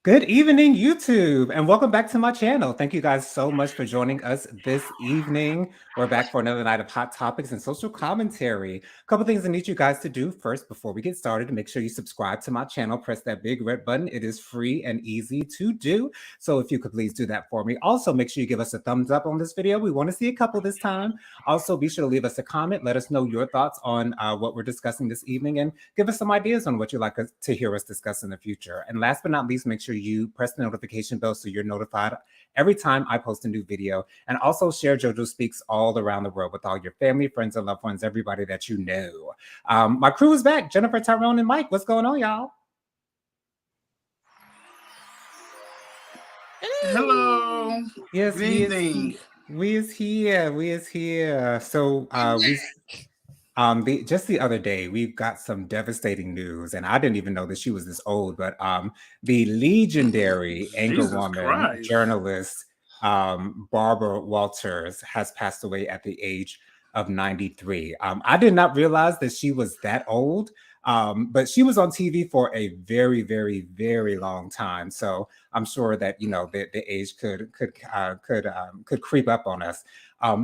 Good evening, YouTube, and welcome back to my channel. Thank you guys so much for joining us this evening. We're back for another night of hot topics and social commentary. A couple things I need you guys to do first before we get started. Make sure you subscribe to my channel. Press that big red button. It is free and easy to do. So if you could please do that for me. Also, make sure you give us a thumbs up on this video. We want to see a couple this time. Also, be sure to leave us a comment. Let us know your thoughts on what we're discussing this evening and give us some ideas on what you'd like to hear us discuss in the future. And last but not least, make sure you press the notification bell so you're notified every time I post a new video. And also share JoJo Speaks all around the world with all your family, friends, and loved ones, everybody that you know. My crew is back. Jennifer, Tyrone, and Mike. What's going on, y'all? Hello. Yes, Good evening. We is here. So just the other day, we've got some devastating news, and I didn't even know that she was this old, but the legendary anchorwoman, journalist, Barbara Walters has passed away at the age of 93. I did not realize that she was that old, but she was on TV for a very, very, very long time. So I'm sure that the age could creep up on us.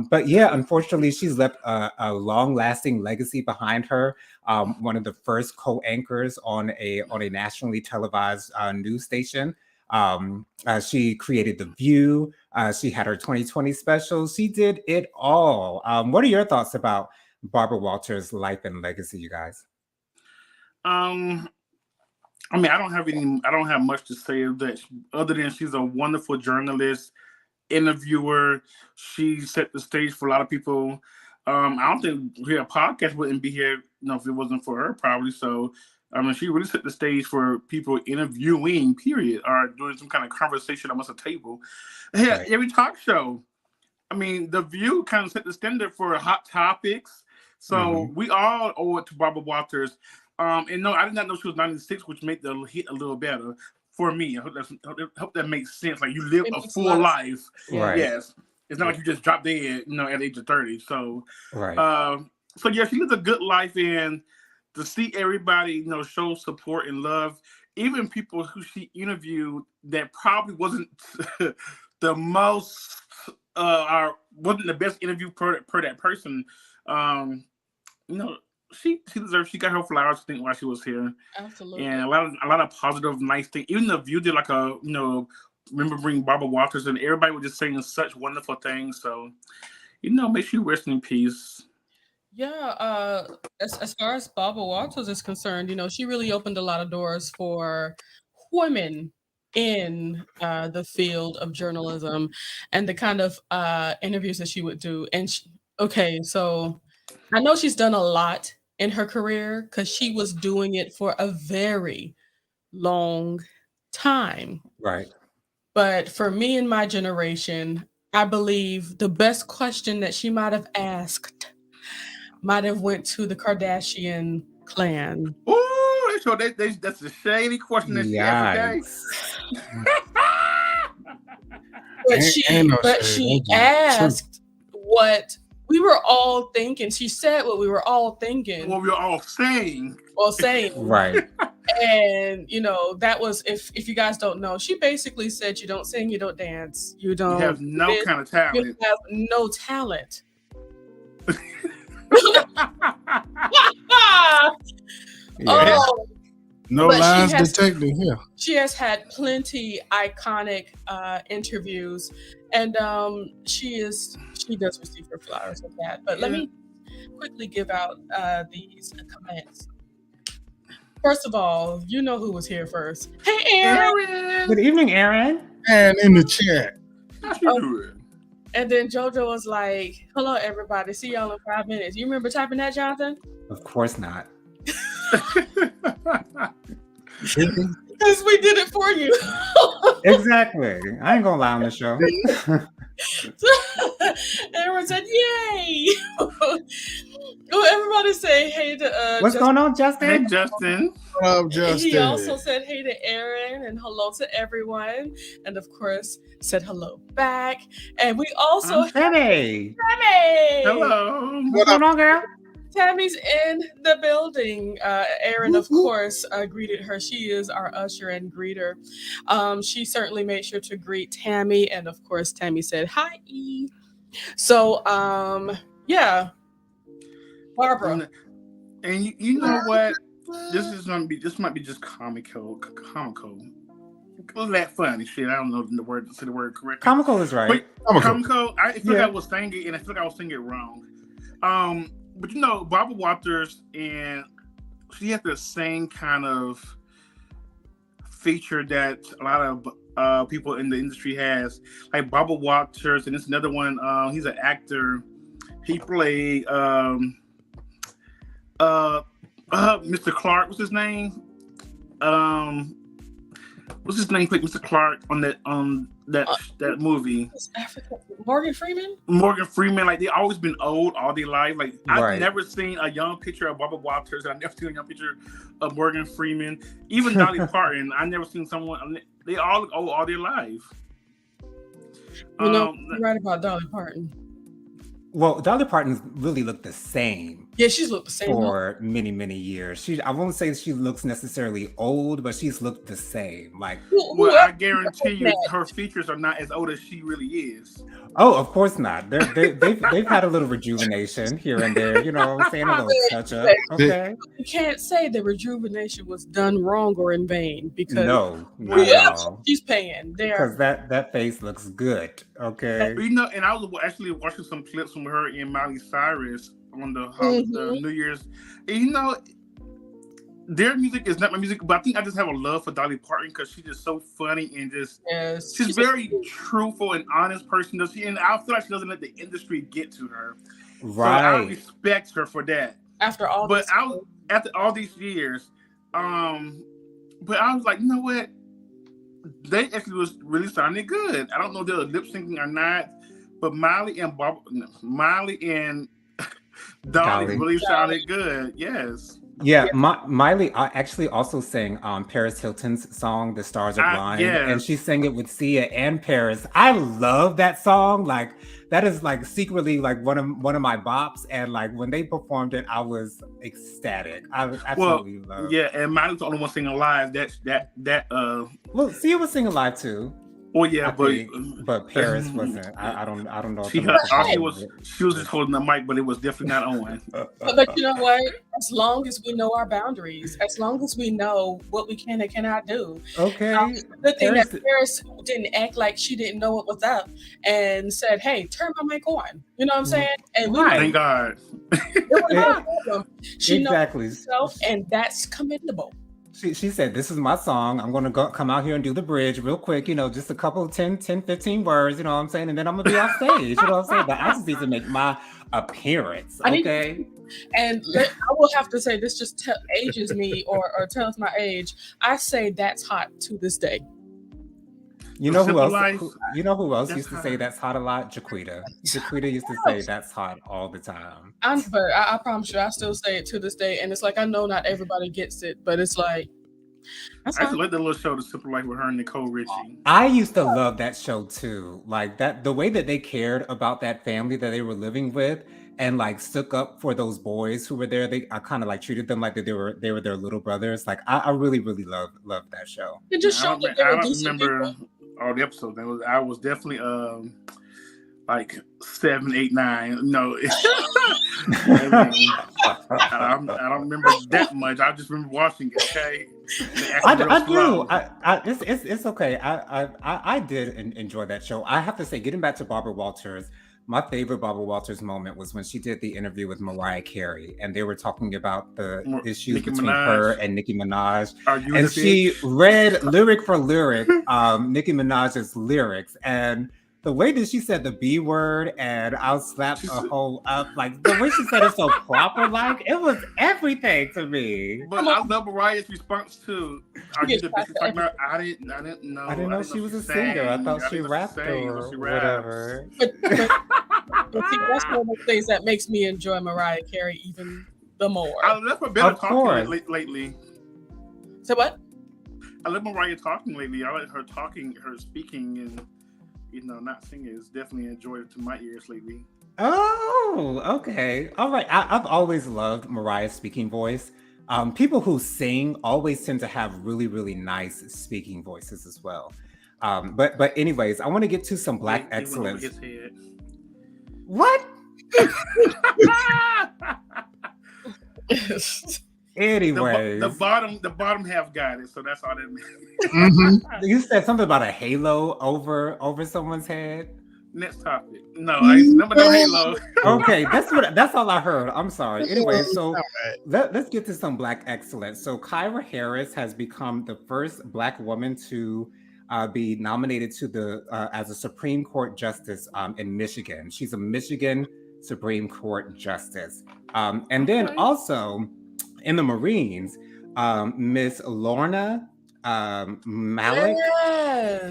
But yeah, unfortunately, she's left a long-lasting legacy behind her. One of the first co-anchors on a nationally televised news station. She created The View. She had her 2020 special. She did it all. What are your thoughts about Barbara Walters' life and legacy, you guys? I mean, I don't have much to say of that other than she's a wonderful journalist, interviewer. She set the stage for a lot of people. I don't think her podcast wouldn't be here, if it wasn't for her, probably. So, I mean, she really set the stage for people interviewing, period, or doing some kind of conversation amongst a table. Yeah, right. Every talk show. I mean, The View kind of set the standard for hot topics. So we all owe it to Barbara Walters. And no, I did not know she was 96, which made the hit a little better for me. I hope that makes sense. Like, you live a full life. Right. Yes. It's not like you just drop dead, at the age of 30. So, right. So yeah, she lives a good life, and to see everybody, show support and love, even people who she interviewed that probably wasn't the most, wasn't the best interview per that person, she deserves. She got her flowers, I think, while she was here. Absolutely. And a lot of positive, nice things. Even The View did like a, remembering Barbara Walters, and everybody was just saying such wonderful things. So, make sure you rest in peace. Yeah. As far as Barbara Walters is concerned, she really opened a lot of doors for women in the field of journalism and the kind of interviews that she would do. And so I know she's done a lot in her career because she was doing it for a very long time. Right. But for me and my generation, I believe the best question that she might have asked might have went to the Kardashian clan. Oh, so that's a shady question that she ever gave. But she asked what we were all thinking. She said what we were all thinking. What we were all saying. Right. And that was, if you guys don't know, she basically said you don't sing, you don't dance, you have no kind of talent. You have no talent. No lies detected here. She has had plenty iconic interviews, and she does receive her flowers with that. But let me quickly give out these comments. First of all, you know who was here first. Hey, Aaron. Good evening, Aaron. And in the chat. And then JoJo was like, hello, everybody. See y'all in 5 minutes. You remember typing that, Jonathan? Of course not. Because we did it for you. Exactly. I ain't gonna lie on the show. Everyone said, yay. Oh, everybody say hey to what's going on, Justin? Hey, Justin. Hello, Justin. He also said hey to Aaron and hello to everyone. And of course, said hello back. And we also Femi. Femi. Hello. What's going on, girl? Tammy's in the building. Erin, of course, greeted her. She is our usher and greeter. She certainly made sure to greet Tammy, and of course, Tammy said hi. So, yeah, Barbara. And you know what? This might be just comical. It that funny shit. I don't know the word to say the word correctly. Comical is right. But comical. I feel like I was saying it, and I feel like I was saying it wrong. But you know, Barbara Walters, and she has the same kind of feature that a lot of people in the industry has. Like Barbara Walters, and it's another one. He's an actor. He played Mr. Clark. What's his name? What's his name? Played Mr. Clark on that movie. Africa. Morgan Freeman. Morgan Freeman. Like they always been old all their life. Like I've never seen a young picture of Barbara Walters. I've never seen a young picture of Morgan Freeman. Even Dolly Parton. I've never seen someone. They all look old all their life. You know, you're right about Dolly Parton. Well, Dolly Parton really looked the same. Yeah, she's looked the same for many, many years. I won't say she looks necessarily old, but she's looked the same. Like, well, I guarantee you, her features are not as old as she really is. Oh, of course not. They've had a little rejuvenation here and there. You know what I'm saying? A little touch up. Okay. You can't say the rejuvenation was done wrong or in vain because she's paying. Because that face looks good. Okay. You know, and I was actually watching some clips from her and Miley Cyrus on the New Year's. And you know, their music is not my music, but I think I just have a love for Dolly Parton because she's just so funny and just she's very truthful and honest person. And I feel like she doesn't let the industry get to her. Right. So I respect her for that. After all these years, but I was like, you know what? They actually was really sounding good. I don't know if they were lip syncing or not, but Miley and Dolly really sounded good. Yes. Yeah, Miley actually also sang Paris Hilton's song, "The Stars Are Blind," and she sang it with Sia and Paris. I love that song. Like that is like secretly like one of my bops. And like when they performed it, I was ecstatic. I was absolutely loved. Yeah, and Miley's the only one singing live. Well, Sia was singing live too. Well, yeah, but Paris wasn't. I don't know. She was just holding the mic, but it was definitely not on. But you know what? As long as we know our boundaries, as long as we know what we can and cannot do. Okay. The thing that Paris didn't act like she didn't know what was up and said, "Hey, turn my mic on." You know what I'm saying? And thank God. She exactly. knows herself, and that's commendable. She said, "This is my song. I'm going to come out here and do the bridge real quick, you know, just a couple 10, 15 words, you know what I'm saying? And then I'm going to be off stage, you know what I'm saying? But I just need to make my appearance, okay?" And I will have to say, this just ages me or tells my age. I say that's hot to this day. You know who else used to say that's hot a lot? Jaquita. Jaquita used to say that's hot all the time. But I promise you, I still say it to this day. And it's like, I know not everybody gets it, but it's like, I used to like that little show, The Simple Life with her and Nicole Richie. I used to love that show too. Like that, the way that they cared about that family that they were living with and like stuck up for those boys who were there. I kind of like treated them like they were their little brothers. Like I really, really loved that show. It just showed that they were decent remember people. All the episodes. I was definitely like 7, 8, 9. No, I don't remember that much. I just remember watching it. Okay, I do. It's okay. I did enjoy that show. I have to say, getting back to Barbara Walters, my favorite Barbara Walters moment was when she did the interview with Mariah Carey, and they were talking about the issues between her and Nicki Minaj. And she read lyric for lyric Nicki Minaj's lyrics, and the way that she said the B word and I'll slap a hole up, like the way she said it so proper, like it was everything to me. But I love Mariah's response to I didn't know. I didn't know she was a singer. I thought she rapped or whatever. But see, that's one of the things that makes me enjoy Mariah Carey even the more. I love her better talking lately. So what? I love Mariah talking lately. I like her talking, her speaking, and not singing is definitely enjoyed to my ears lately. Oh, okay. All right. I've always loved Mariah's speaking voice. People who sing always tend to have really, really nice speaking voices as well. But anyways, I want to get to some Black He went over excellence. his head. What? Anyways, the bottom half got it, so that's all that means. Mm-hmm. you said something about a halo over someone's head. Next topic. No, I ain't number no halo. Okay, that's all I heard. I'm sorry. Anyway, so let's get to some Black excellence. So Kyra Harris has become the first Black woman to be nominated to the as a Supreme Court justice in Michigan. She's a Michigan Supreme Court justice. And then also in the Marines, Miss Lorna Malik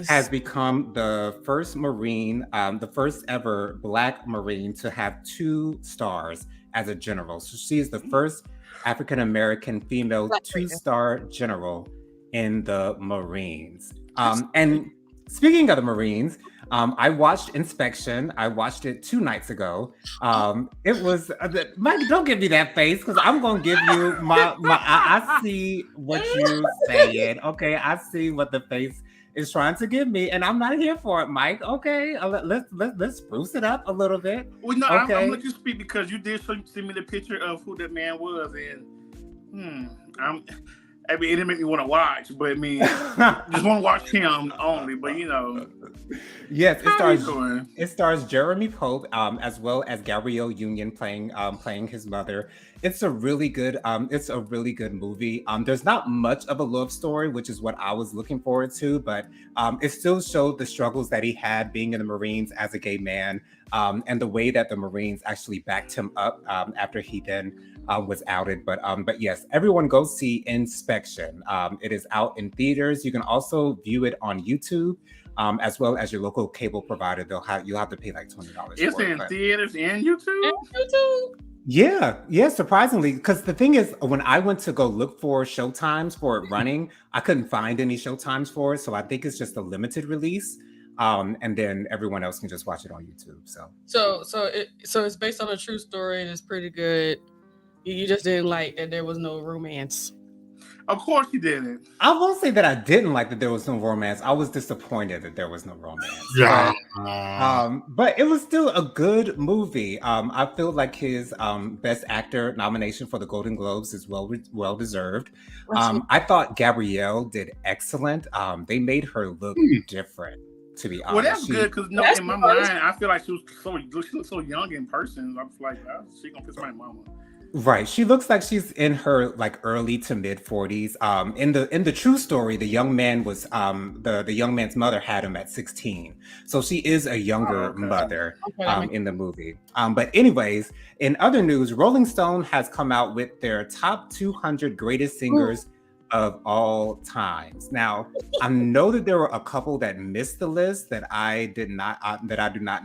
has become the first Marine, the first ever Black Marine to have 2 stars as a general. So she is the first African American female 2-star general in the Marines. And speaking of the Marines, I watched Inspection. I watched it 2 nights ago. It was Mike. Don't give me that face because I'm gonna give you my. I see what you're saying. Okay, I see what the face is trying to give me, and I'm not here for it, Mike. Okay, let's spruce it up a little bit. Well, no, okay. I'm let you speak because you did send me the picture of who that man was, and I mean, it didn't make me want to watch, but I mean, just want to watch him only. But you know, yes, it stars Jeremy Pope as well as Gabrielle Union playing his mother. It's a really good movie. There's not much of a love story, which is what I was looking forward to, but it still showed the struggles that he had being in the Marines as a gay man, and the way that the Marines actually backed him up after he then was outed. But yes, everyone go see Inspection. It is out in theaters. You can also view it on YouTube, as well as your local cable provider. You'll have to pay like $20. It's in theaters and YouTube. Yeah, surprisingly, because the thing is, when I went to go look for showtimes for it running, I couldn't find any showtimes for it. So I think it's just a limited release. And then everyone else can just watch it on YouTube. So it's based on a true story and it's pretty good. You just didn't like that there was no romance. Of course you didn't. I won't say that I didn't like that there was no romance. I was disappointed that there was no romance. Yeah. But it was still a good movie. I feel like his Best Actor nomination for the Golden Globes is well deserved. I thought Gabrielle did excellent. They made her look different, to be honest. Well, that's good because in my mind, I feel like she looked so young in person. I was like, she gonna piss my mama. Right. She looks like she's in her like early to mid 40s. In the true story, the young man was the young man's mother had him at 16. So she is a younger mother in the movie. But anyways, in other news, Rolling Stone has come out with their top 200 greatest singers of all times. Now, I know that there were a couple that missed the list that I do not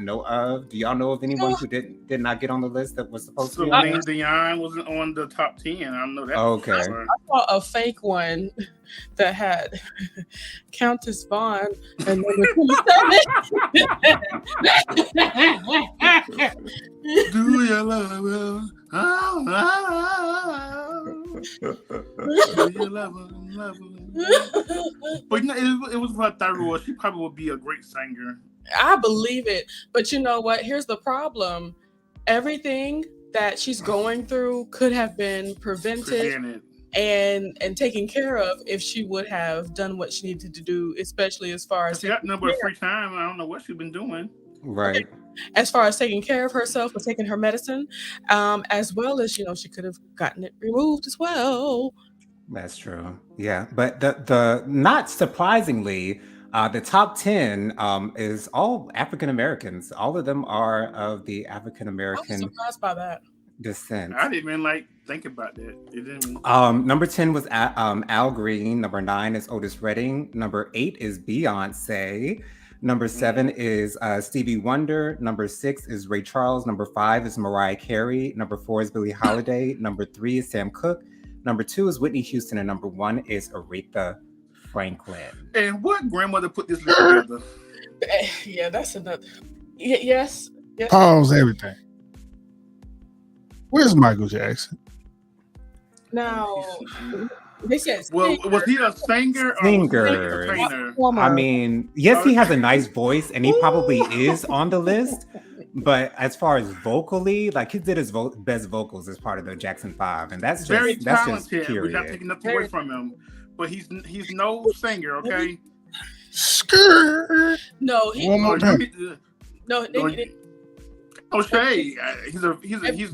know of. Do y'all know of anyone who did not get on the list that was supposed to be on there? Dion wasn't on the top 10. I know that. Okay. I saw a fake one that had Countess Vaughn and number 27. Do you love him? Do you love him? But you know, it was for thyroid. She probably would be a great singer. I believe it. But you know what? Here's the problem. Everything that she's going through could have been prevented and taken care of if she would have done what she needed to do, especially as far as she got number of free time. I don't know what she's been doing. Right. As far as taking care of herself or taking her medicine, as well as, she could have gotten it removed as well. That's true. Yeah. But the not surprisingly, the top 10 is all African Americans. All of them are of the African American. I'm surprised by that. Descent. I didn't even think about that. It didn't. Number 10 was Al Green. Number 9 is Otis Redding. Number 8 is Beyonce. Number 7 is Stevie Wonder. Number 6 is Ray Charles. Number 5 is Mariah Carey. Number 4 is Billie Holiday. Number 3 is Sam Cooke. Number 2 is Whitney Houston. And number 1 is Aretha Franklin. And what grandmother put this list together? Yeah, that's another. Yes. Pause everything. Where's Michael Jackson? Now, they said Well, singer. was he a singer or Singer. was he an entertainer? I mean, yes, he has a nice voice, and he probably is on the list. But as far as vocally, like he did his best vocals as part of the Jackson 5, and that's just Very that's talented. just period. We're not taking nothing away from him, but he's no singer. Okay. Skirt. No, he. One more time. No, No shade. He's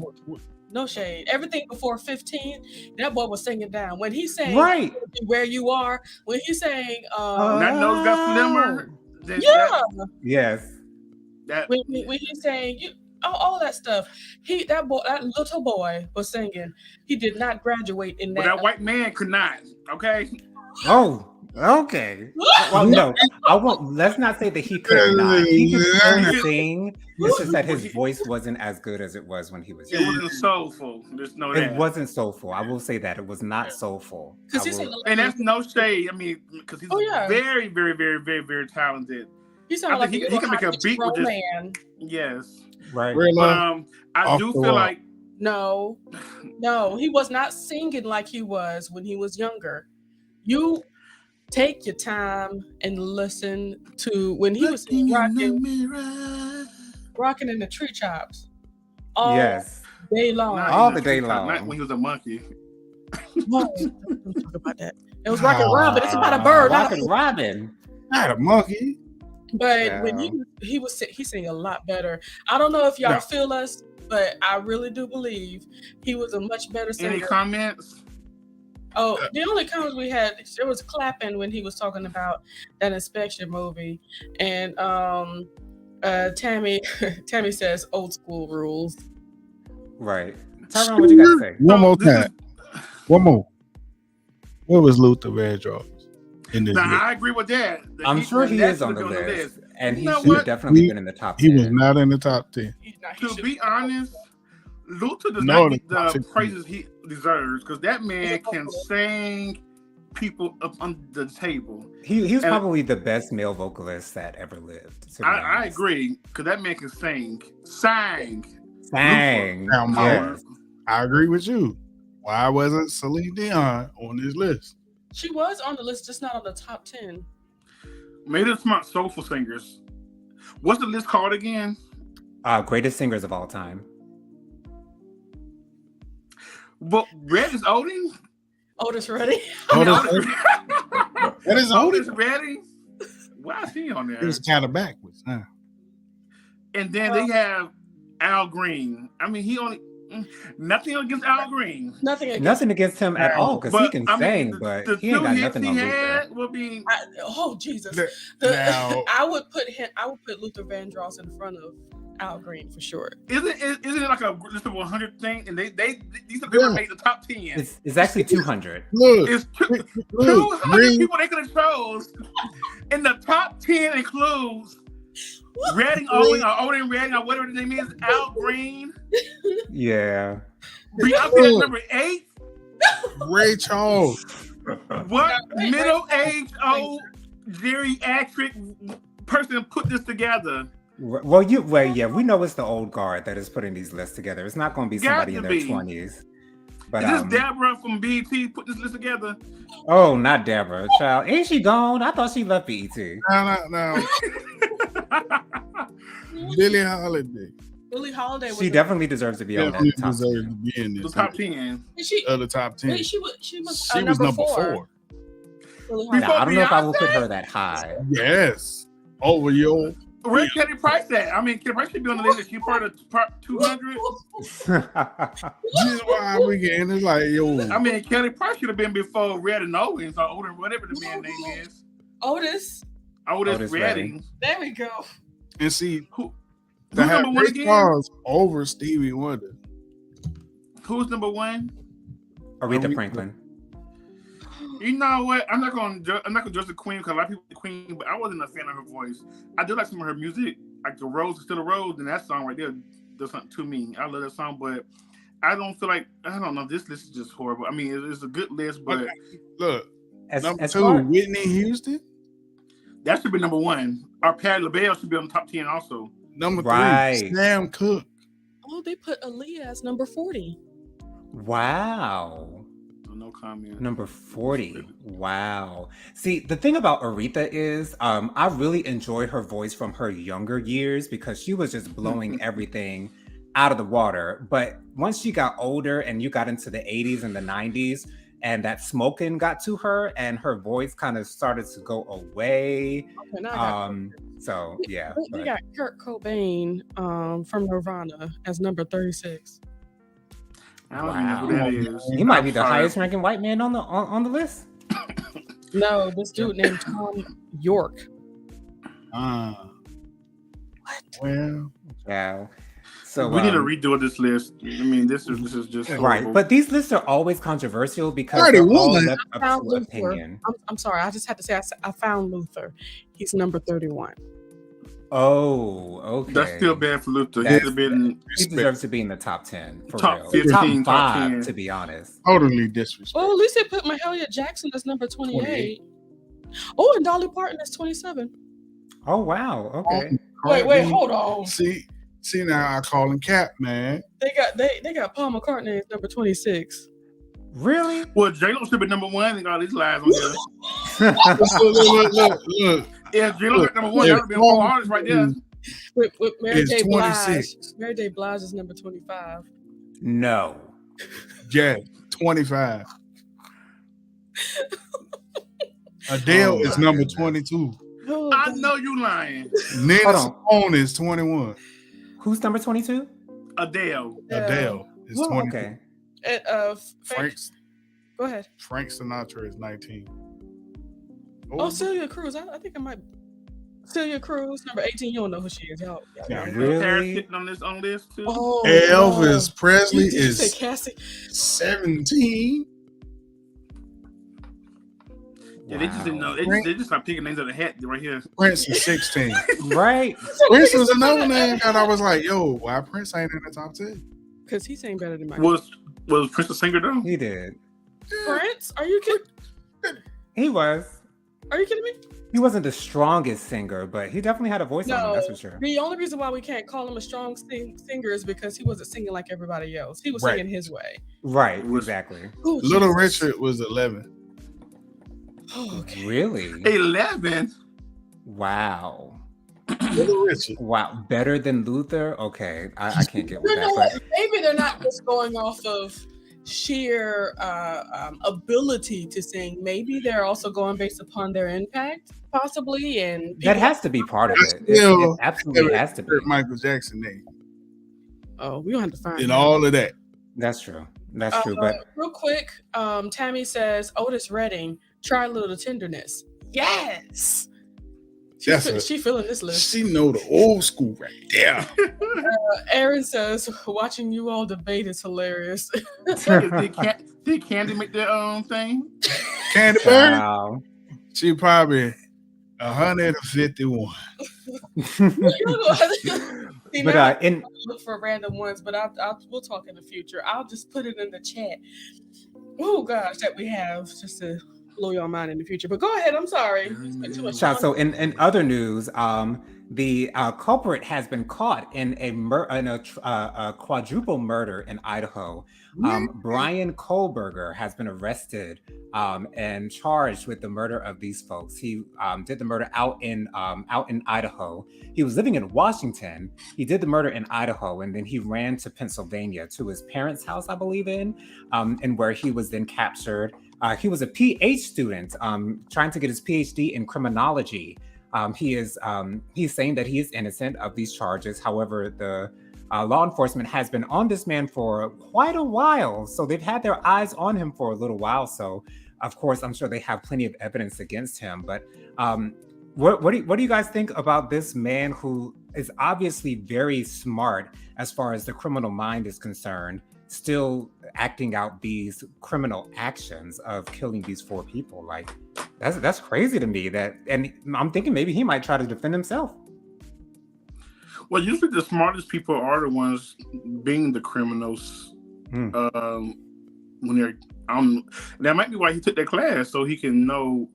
no shade. Everything before 15, that boy was singing down. When he sang Right. Where You Are, when he sang that nose got slimmer. yeah. Yes. When he sang all that stuff. That little boy was singing. He did not graduate in that. But that white man could not. Okay. Oh, okay. Well, no, I won't. Let's not say that he could not. He could still sing. It's just that his voice wasn't as good as it was when he was It young. wasn't soulful. There's no It that. wasn't soulful. I will say that it was not soulful. And that's no shade. I mean, because he's very, very, very, very, very talented. He sounded like he can make a beat with this. man. Yes. Right. But I do feel like no, he was not singing like he was when he was younger. You take your time and listen to when he was rocking in the tree chops all day long. All the day long. Not when he was a monkey. Talk about that. It was Rockin' Robin. It's about a bird. Rockin' Robin. Not a monkey. But when he sang a lot better. I don't know if y'all feel us, but I really do believe he was a much better singer. Any comments? Oh, the only comments we had, there was clapping when he was talking about that Inspection movie, and Tammy says old school rules. Right. Tyrone, what you got to say? One more time. One more. What was Luther Vandross in this list? I agree with that. I'm sure he is on the list. And he should have definitely been in the top 10. He was not in the top 10. To be honest, Luther does not get the praises he deserves because that man can sing people up on the table. He was probably the best male vocalist that ever lived. I agree because that man can sing. Sang. Yes. I agree with you. Why wasn't Celine Dion on this list? She was on the list, just not on the top 10. Maybe it's my soulful singers. What's the list called again? Greatest singers of all time. But Red is Otis? Otis Redding. That is Otis Redding? Why is he on there? It was kind of backwards. Huh? And then they have Al Green. I mean, he only... Nothing against Al Green. Nothing against him at all, because he can sing, but he ain't got nothing on Luther. Jesus! I would put Luther Vandross in front of Al Green for sure. Isn't it like a list of 100 thing? And these people made the top 10. It's actually 200. Look, it's 200 people they could have chose. And the top 10 includes Redding Owen or Odin Redding or whatever the name is, Al Green. Yeah. Beyonce number 8. Ray Charles. What middle-aged old geriatric person put this together? Well, we know it's the old guard that is putting these lists together. It's not going to be somebody in their 20s. But is this Deborah from BET put this list together? Oh, not Deborah, child. Ain't she gone? I thought she left BET. No. Billie Holiday. Billie Holiday. She definitely deserves to be on that top 10. The top 10. The top 10. She was number 4. I don't know if I will put her that high. Yes. Over your... Where's Kelly Price at? I mean, Kelly Price should be on the list. She part of 200. This is why we getting it's like, yo. I mean, Kelly Price should have been before Red and Owens or Odin, whatever the man's name is. Otis Redding. There we go. And see, who's number 1 again? Over Stevie Wonder. Who's number 1? Aretha Franklin. You know what? I'm not gonna judge the Queen because a lot of people the Queen, but I wasn't a fan of her voice. I do like some of her music, like The Rose is Still a Rose, and that song right there does something to me. I love that song, but I don't feel like I don't know. This list is just horrible. I mean, it's a good list, but look, number 2, Whitney Houston. That should be number 1. Or Patti LaBelle should be on the top 10 also. Number 3, Sam Cooke. Oh, they put Aaliyah as number 40. Wow. No comment. Number 40. Wow. See, the thing about Aretha is I really enjoyed her voice from her younger years because she was just blowing everything out of the water. But once she got older and you got into the 80s and the 90s and that smoking got to her and her voice kind of started to go away. Okay, now I got So yeah. they got Kurt Cobain from Nirvana as number 36. I don't even know who that is. He might be the highest ranking white man on the list. No, this dude named Tom York. What? Well, yeah. So we need to redo this list. I mean, this is just right. horrible. But these lists are always controversial because they're all left up to opinion. I'm sorry. I just had to say I found Luther. He's number 31. Oh, okay. That's still bad for Luther. He deserves to be in the top 10. For top real. 15, top 5, 10. to be honest. Totally disrespectful. Well, at least they put Mahalia Jackson as number 28. Oh, and Dolly Parton is 27. Oh wow. Okay. Wait, hold on. See now I call him Cap, man. They got Paul McCartney as number 26. Really? Well, J-Lo should be number 1 and all these lies on there. Look. Yeah, J-Lo at number 1. That would be 4 artists right there. With Mary J. 26. Blige. Mary J. Blige is number 25. No. Yeah, 25. Adele is number 22. Oh, I know you lying. Nina Simone is 21. Who's number 22? Adele. Adele is 20. Okay. Go ahead. Frank Sinatra is 19. Oh, Celia Cruz. I think I might. Celia Cruz, number 18. You don't know who she is. Y'all really? Sitting on this too. Oh, Elvis Presley is say Cassie? 17. Yeah, they just didn't know. They just started picking names out of the hat right here. Prince is 16. Right. Prince was another name, and I was like, yo, why Prince ain't in the top 10? Because he sang better than Michael. Was Prince a singer though? He did. Prince? Are you kidding? He was. Are you kidding me? He wasn't the strongest singer, but he definitely had a voice on him, that's for sure. The only reason why we can't call him a strong singer is because he wasn't singing like everybody else. He was singing his way. Right, exactly. Ooh, Little Richard was 11. Oh, okay. Really? 11? Wow. Little Richard. Wow, better than Luther? Okay, I can't get with that. But maybe they're not just going off of sheer ability to sing. Maybe they're also going based upon their impact, possibly. And that has to be part of it. It absolutely has to be. Michael Jackson name. Oh, we don't have to find and all of that. That's true. That's true. But real quick, Tammy says Otis Redding, Try a Little Tenderness. Yes. She feeling this list. She know the old school right there. Aaron says, watching you all debate is hilarious. Did Candy make their own thing? Candy Bird? She probably 151. But look for random ones, but we'll talk in the future. I'll just put it in the chat. Oh gosh, that we have just to blow your mind in the future. But go ahead. I'm sorry. So in other news, the culprit has been caught in a quadruple murder in Idaho. Bryan Kohberger has been arrested and charged with the murder of these folks. He did the murder out in Idaho. He was living in Washington. He did the murder in Idaho, and then he ran to Pennsylvania to his parents' house, I believe, and where he was then captured. He was a PhD student trying to get his PhD in criminology. He's saying that he is innocent of these charges. However, the law enforcement has been on this man for quite a while. So they've had their eyes on him for a little while. So, of course, I'm sure they have plenty of evidence against him. But what do you guys think about this man who is obviously very smart as far as the criminal mind is concerned, still acting out these criminal actions of killing these 4 people? Like, that's crazy to me. And I'm thinking maybe he might try to defend himself. Well, usually the smartest people are the ones being the criminals. When they're that might be why he took that class, so he can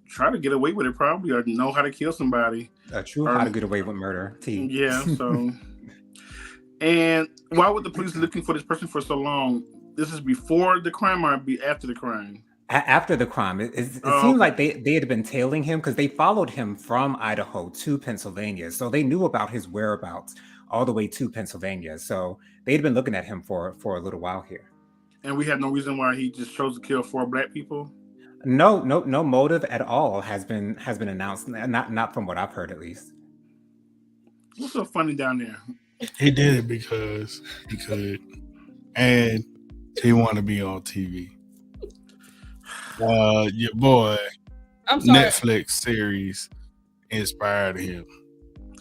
try to get away with it, probably, or know how to kill somebody. How to get away with murder. Yeah, so And why were the police looking for this person for so long? This is before the crime or after the crime? After the crime. It seemed like they had been tailing him because they followed him from Idaho to Pennsylvania. So they knew about his whereabouts all the way to Pennsylvania. So they'd been looking at him for a little while here. And we had no reason why he just chose to kill 4 black people? No motive at all has been announced. Not from what I've heard, at least. What's so funny down there? He did it because he could, and he wanted to be on TV. Your boy, I'm sorry. Netflix series inspired him.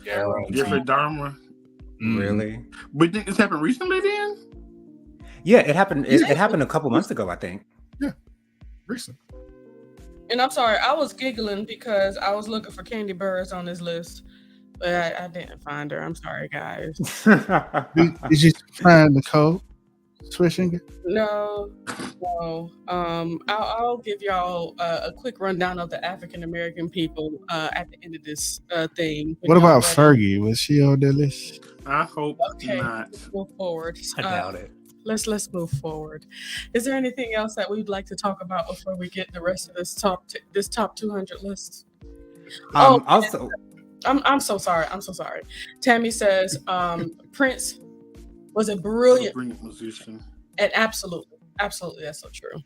Jeffrey Dahmer. Really? But you think this happened recently then? Yeah, it happened. It happened a couple months ago, I think. Yeah, recent. And I'm sorry, I was giggling because I was looking for Candy Burris on this list, but I didn't find her. I'm sorry, guys. Did you find the code switching? No. I'll give y'all a quick rundown of the African American people at the end of this thing. What about Fergie? Was she on that list? I hope not. Let's move forward. I doubt it. Let's move forward. Is there anything else that we'd like to talk about before we get the rest of this top 200 list? Also, I'm so sorry. Tammy says Prince was a brilliant musician. And absolutely, that's so true.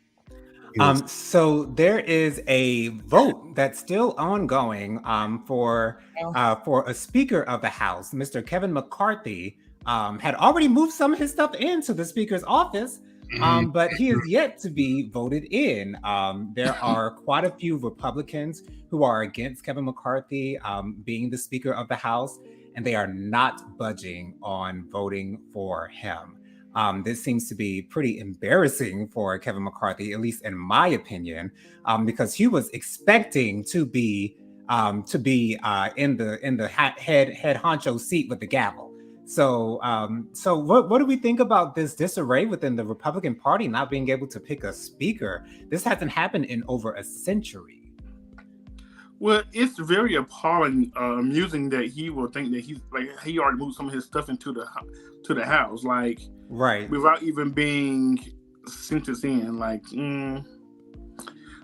So there is a vote that's still ongoing for a Speaker of the House. Mr. Kevin McCarthy had already moved some of his stuff into the Speaker's office, but he is yet to be voted in. There are quite a few Republicans who are against Kevin McCarthy being the Speaker of the House, and they are not budging on voting for him. This seems to be pretty embarrassing for Kevin McCarthy, at least in my opinion, because he was expecting to be in the head honcho seat with the gavel. So what do we think about this disarray within the Republican Party not being able to pick a speaker? This hasn't happened in over a century. Well, it's very appalling, amusing that he will think that he already moved some of his stuff into the house, like right, without even being sentenced in. Like,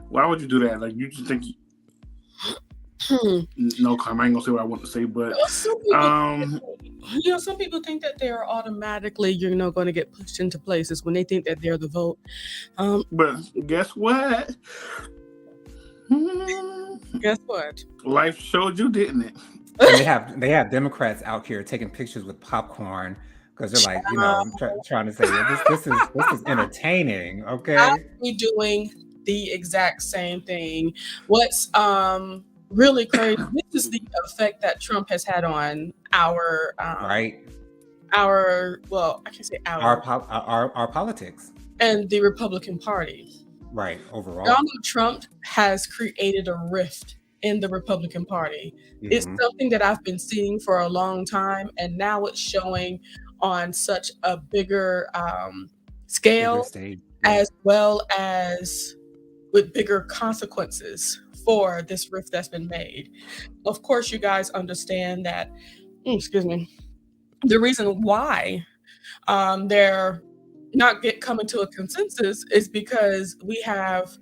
why would you do that? Like, you just think. No comment. I ain't gonna say what I want to say, but some people think that they're automatically, going to get pushed into places when they think that they're the vote. But guess what? Guess what? Life showed you, didn't it? And they have Democrats out here taking pictures with popcorn because they're like, I'm trying to say this is entertaining. Okay, I'll be doing the exact same thing. What's really crazy? This is the effect that Trump has had on our I can say our politics and the Republican Party. Right, overall. Donald Trump has created a rift in the Republican Party. Mm-hmm. It's something that I've been seeing for a long time, and now it's showing on such a bigger scale, as well as with bigger consequences for this rift that's been made. Of course, you guys understand that, the reason why they're not coming to a consensus is because we have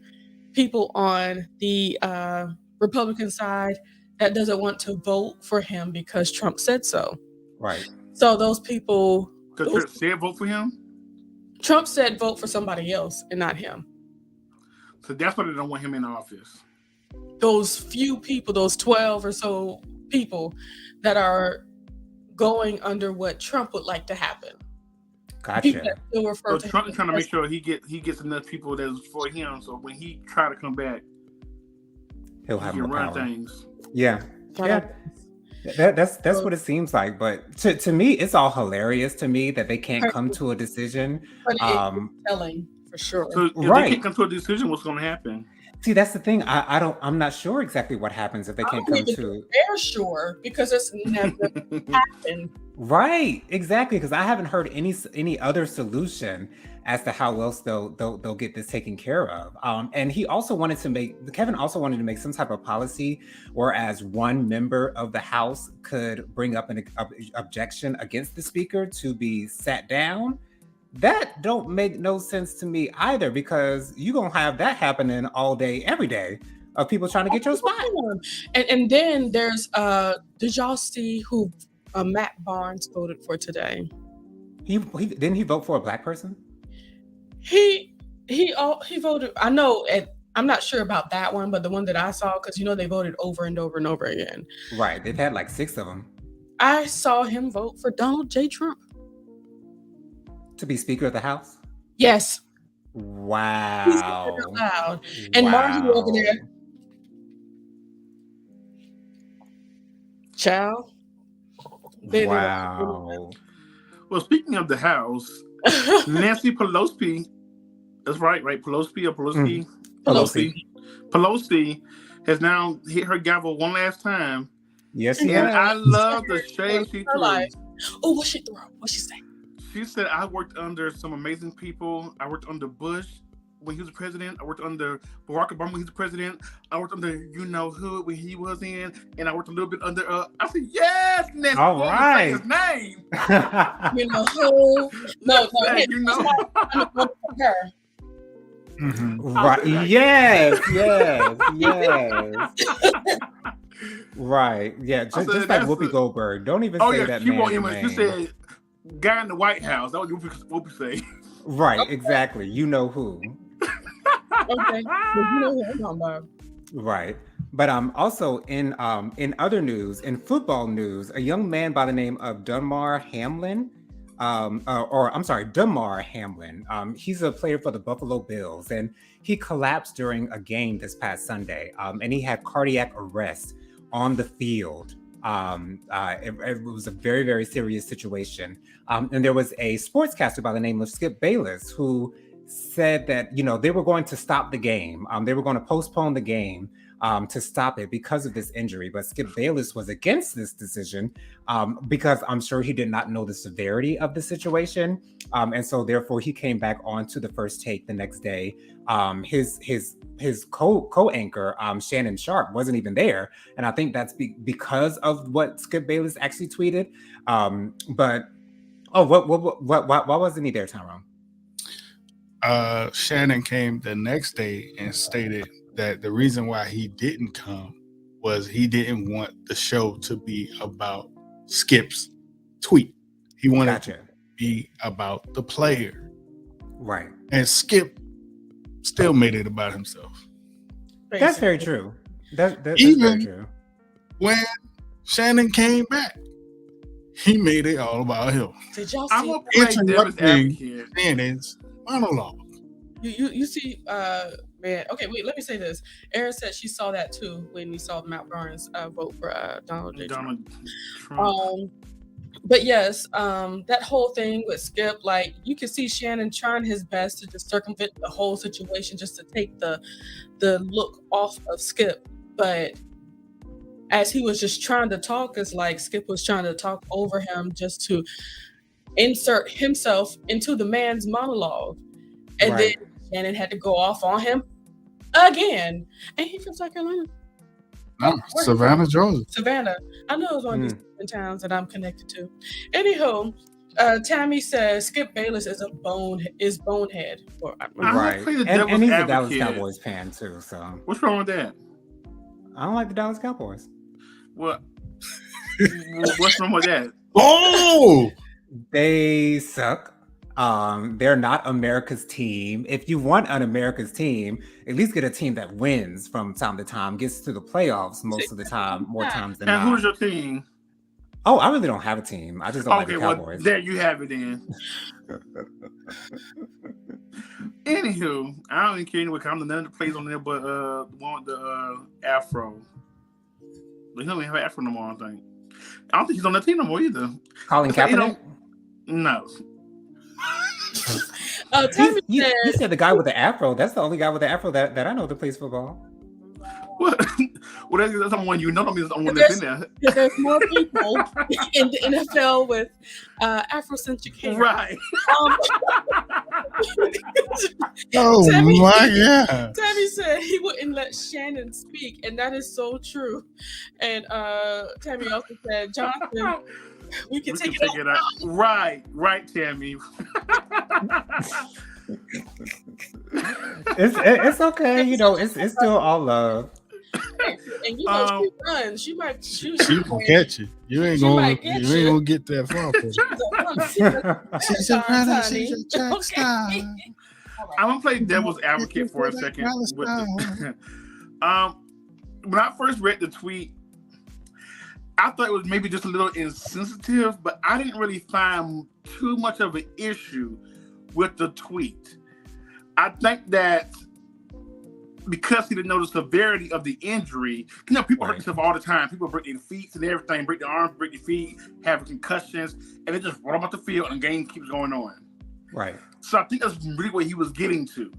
people on the Republican side that doesn't want to vote for him because Trump said so. Right. So those people... Because Trump said vote for him? Trump said vote for somebody else and not him. So that's why they don't want him in office. Those few people, those 12 or so people that are going under what Trump would like to happen. Gotcha. So Trump is trying to make sure he gets enough people that's for him, so when he try to come back, he can run things. Yeah. That's what it seems like. But to me, it's all hilarious to me that they can't come to a decision. But it's telling for sure. So if they can't come to a decision, what's going to happen? See, that's the thing. I'm not sure exactly what happens if they can't come to. They're sure because it's never happened. Right, exactly. Because I haven't heard any other solution as to how else they'll get this taken care of. And Kevin also wanted to make some type of policy, whereas one member of the House could bring up an objection against the speaker to be sat down. That don't make no sense to me either, because you're gonna have that happening all day, every day, of people trying to get your spot. And then there's did y'all see who Matt Barnes voted for today? He didn't he vote for a black person? He voted. I know. I'm not sure about that one, but the one that I saw, because they voted over and over and over again. Right, they've had like 6 of them. I saw him vote for Donald J. Trump to be Speaker of the House. Yes. Wow. He's out loud. And Margie over there. Child. Wow. Well, speaking of the House, Nancy Pelosi, that's right? Pelosi has now hit her gavel one last time. Yes, and I love the shade she threw. Oh, what she threw? What she say? She said, I worked under some amazing people. I worked under Bush when he was president. I worked under Barack Obama when he was president. I worked under who when he was in. And I worked a little bit under, I said, yes, Nancy. All right. His name. Who? No. Her. Mm-hmm. Right. Yes. Right. Yeah. Just like Whoopi Goldberg. Don't even say that man's name. She said, guy in the White House. That was what we say. Right, exactly. You know who. Okay. You know who I'm talking about. Right. But also in other news, in football news, a young man by the name of Damar Hamlin, he's a player for the Buffalo Bills, and he collapsed during a game this past Sunday, and he had cardiac arrest on the field. It was a very, very serious situation. And there was a sportscaster by the name of Skip Bayless who said that, they were going to stop the game. They were going to postpone the game to stop it because of this injury. But Skip Bayless was against this decision because I'm sure he did not know the severity of the situation. And so therefore he came back onto the First Take the next day. His co-anchor, Shannon Sharp, wasn't even there. And I think that's because of what Skip Bayless actually tweeted. Why wasn't he there, Tyrone? Shannon came the next day and stated that the reason why he didn't come was he didn't want the show to be about Skip's tweet. He wanted it to be about the player. Right. And Skip still made it about himself. That's very true. That's even very true. When Shannon came back, he made it all about him. Did y'all see? Interrupting Shannon's monologue. You see, man. Okay, wait. Let me say this. Erin said she saw that too when we saw Matt Barnes vote for Donald J. Trump. But yes, that whole thing with Skip, like you can see Shannon trying his best to just circumvent the whole situation, just to take the look off of Skip. But as he was just trying to talk, it's like Skip was trying to talk over him just to insert himself into the man's monologue. And then Shannon had to go off on him again. And he from South Carolina. No, Savannah, Georgia. Savannah. I know it was one of these towns that I'm connected to. Anywho, Tammy says Skip Bayless is bonehead. Right. And he's a Dallas Cowboys fan too. So what's wrong with that? I don't like the Dallas Cowboys. What? What's wrong with that? Oh, they suck. They're not America's team. If you want an America's team, at least get a team that wins from time to time, gets to the playoffs most of the time, more times than not. And who's your team? Oh, I really don't have a team. I just don't like the Cowboys. Well, there you have it then. Anywho, I don't even care anyway, because I'm none of the plays on there but one with the afro. But he don't even have an afro no more, I think. I don't think he's on that team no more either. Colin Kaepernick? No. Tammy You said the guy with the afro. That's the only guy with the afro that I know that plays football. Well, that's someone you know. That means someone that's in there. There's more people in the NFL with Afrocentric hair. Right. Oh Tammy, my God. Tammy said he wouldn't let Shannon speak, and that is so true. And Tammy also said, Jonathan, we can take it out. Right, Tammy. It's okay, you know. It's still all love. And you know she runs. She might shoot. She can catch you. You ain't gonna get that far. She's a runner. She's a track star. I'm gonna play devil's advocate for a second. When I first read the tweet, I thought it was maybe just a little insensitive, but I didn't really find too much of an issue with the tweet. I think that because he didn't know the severity of the injury, you know, people hurt themselves all the time. People break their feet and everything, break their arms, break their feet, have concussions, and they just run them off the field and the game keeps going on. Right. So I think that's really what he was getting to.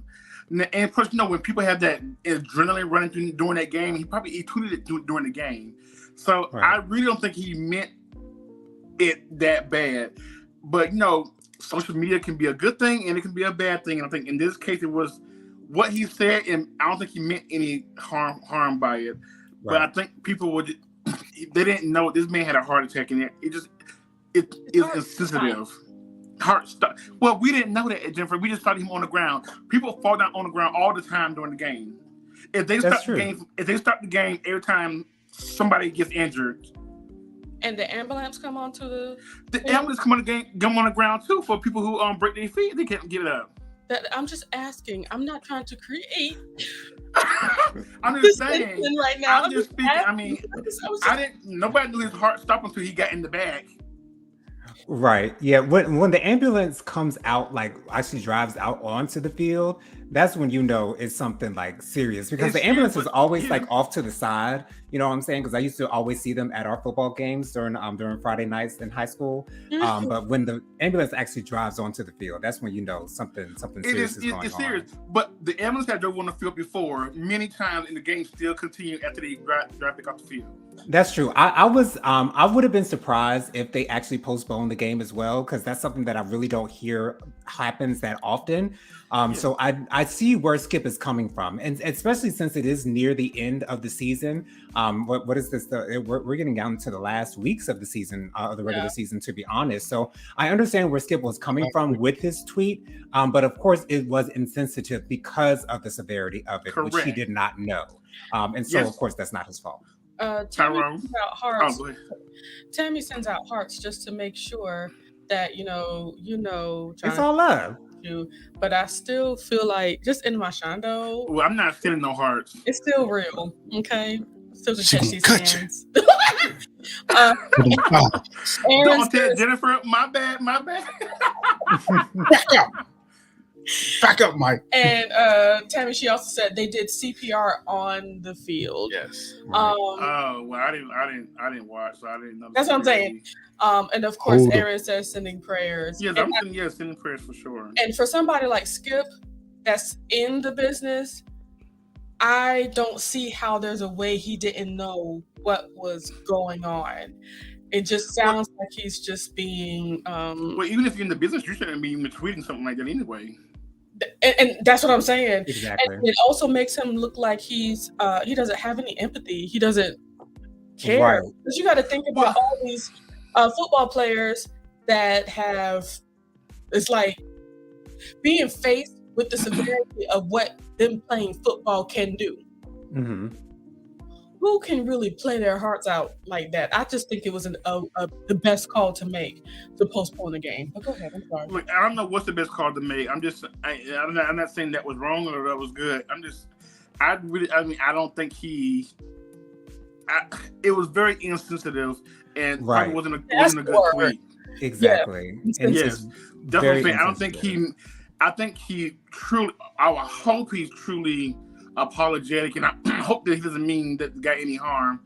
And plus, you know, when people have that adrenaline running through during that game, he tweeted it during the game. So I really don't think he meant it that bad. But, you know, social media can be a good thing and it can be a bad thing. And I think in this case, it was what he said, and I don't think he meant any harm by it. Right. But I think people they didn't know this man had a heart attack, and it's insensitive. Heart stop. Well, we didn't know that, Jennifer. We just saw him on the ground. People fall down on the ground all the time during the game. If they start the game every time somebody gets injured, and the ambulance come onto the ambulance come on the ground too for people who break their feet, they can't get it up. I'm just asking. I'm not trying to create. I'm just saying. Right now, I'm just speaking. I mean, nobody knew his heart stopped until he got in the bag. Right. Yeah. When the ambulance comes out, like actually drives out onto the field, that's when you know it's something like serious, because the ambulance is always like off to the side. You know what I'm saying? Because I used to always see them at our football games during Friday nights in high school. But when the ambulance actually drives onto the field, that's when you know something serious is going on. It's serious. But the ambulance had drove on the field before many times, and the game still continued after they drive back off the field. That's true. I would have been surprised if they actually postponed the game as well, because that's something that I really don't hear happens that often. So I see where Skip is coming from, and especially since it is near the end of the season. What is this? We're getting down to the last weeks of the season, of the regular season, to be honest. So I understand where Skip was coming from with his tweet, but of course it was insensitive because of the severity of it, which he did not know. And so of course that's not his fault. Tammy sends out hearts. Tammy sends out hearts just to make sure that you know. Jonathan, it's all love. But I still feel like, just in my shondo. Well, I'm not sending no hearts. It's still real, okay? Still to catch these hands. Don't tell Jennifer. My bad. Back up, Mike. And Tammy, she also said they did CPR on the field. Yes. Well, I didn't watch, so I didn't know. That's what I'm saying. And of course, Aaron says sending prayers. Yes, sending prayers for sure. And for somebody like Skip, that's in the business, I don't see how there's a way he didn't know what was going on. It just sounds like he's just being. Well, even if you're in the business, you shouldn't be even tweeting something like that anyway. And that's what I'm saying. Exactly. And it also makes him look like he doesn't have any empathy. He doesn't care. Right. Because you got to think about all these football players that it's like being faced with the severity of what them playing football can do. Mm-hmm. Who can really play their hearts out like that? I just think it was the best call to make, to postpone the game. But go ahead, I'm sorry. Look, I don't know what's the best call to make. I'm not saying that was wrong or that was good. I don't think it was very insensitive and probably wasn't a good tweet. Exactly. Yeah. And yes, that's what I'm saying. I think he truly, I hope he's truly apologetic, and I hope that he doesn't mean that he got any harm,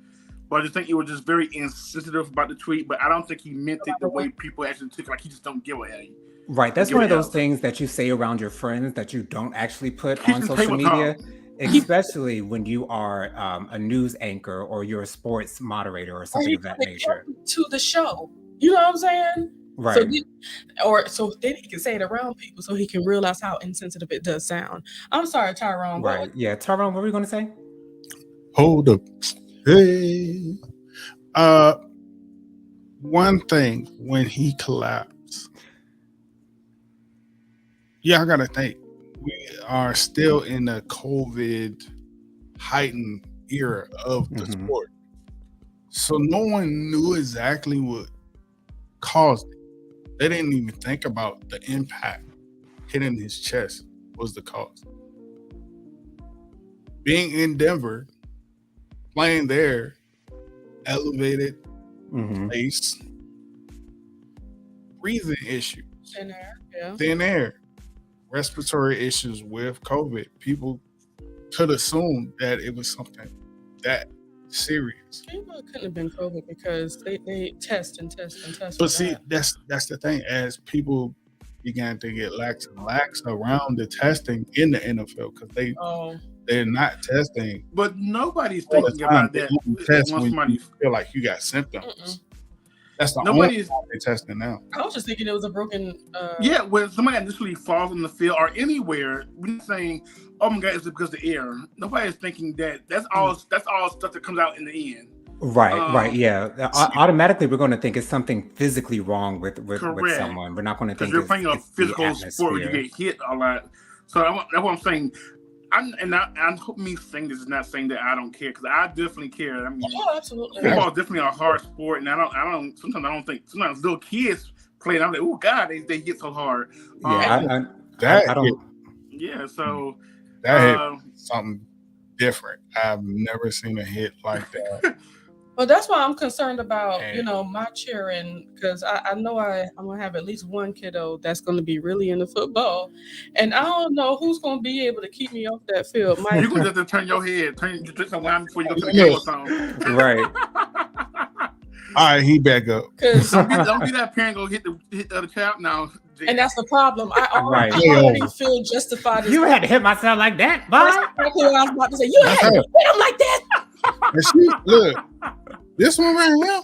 but I just think it was just very insensitive about the tweet. But I don't think he meant it the way people actually took it, like he just don't give a hell. Right. That's one of those things that you say around your friends that you don't actually put on social media, especially when you are a news anchor or you're a sports moderator or something of that nature. To the show. You know what I'm saying? Right. So then he can say it around people so he can realize how insensitive it does sound. I'm sorry, Tyrone. Right. Yeah. Tyrone, what were you going to say? Hold up. Hey. One thing when he collapsed, I gotta think we are still in the COVID heightened era of the sport. So no one knew exactly what caused it. They didn't even think about the impact hitting his chest was the cause. Being in Denver, playing there, elevated place, breathing issues, thin air, respiratory issues with COVID. People could assume that it was something that serious. It couldn't have been COVID because they test and test and test. But see, that's the thing. As people began to get lax around the testing in the NFL because they're not testing. But nobody's thinking about that. Test when you feel like you got symptoms. That's the only time they're testing now. I was just thinking it was a broken. When somebody initially falls on the field or anywhere, we're saying, "Oh my God, it's because of the air." Nobody's thinking that. That's all stuff that comes out in the end. Right. Yeah. Automatically, we're going to think it's something physically wrong with someone. We're not going to think you're playing a physical sport where you get hit a lot. So that's what I'm saying. I hope me saying this is not saying that I don't care because I definitely care. I mean, absolutely. Football is definitely a hard sport, and I don't. Sometimes I don't think. Sometimes little kids play, and I'm like, oh God, they hit so hard. I don't. Yeah, so that hit something different. I've never seen a hit like that. Well, that's why I'm concerned about, my cheering, because I know I'm going to have at least one kiddo that's going to be really into football. And I don't know who's going to be able to keep me off that field. You're going to have to turn your head, turn some line before you go to the game or something. Right. All right, he back up. Don't be that parent go hit the other child now. And that's the problem. I already feel justified. You had to hit myself like that, boy. That's exactly what I was about to say. You had to hit him like that. Look, this one right here,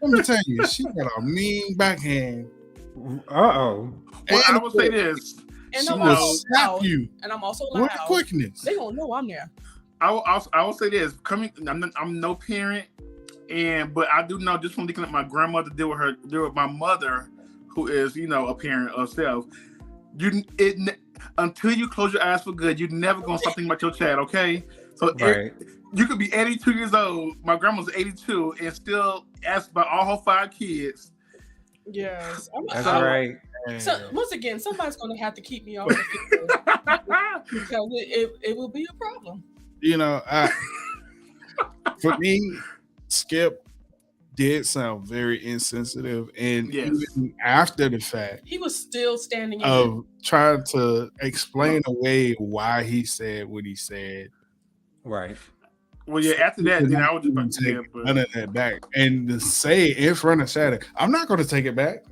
let me tell you, she got a mean backhand. Well, I will say this. And she will slap you. And I'm also loud. With quickness. They gonna know I'm there. I will say this. I'm no parent, but I do know just from looking at my grandmother deal with my mother, who is a parent herself. Until you close your eyes for good, you're never gonna stop thinking about your child. Okay, so you could be 82 years old. My grandma's 82 and still ask about all her 5 kids. Yes, that's right. So once again, somebody's gonna have to keep me off the field because it will be a problem. For me, Skip did sound very insensitive, and even after the fact, he was still standing of trying to explain away why he said what he said. Right. Well, after that, then I was just about to take none of that back, and to say in front of Shannon, I'm not going to take it back.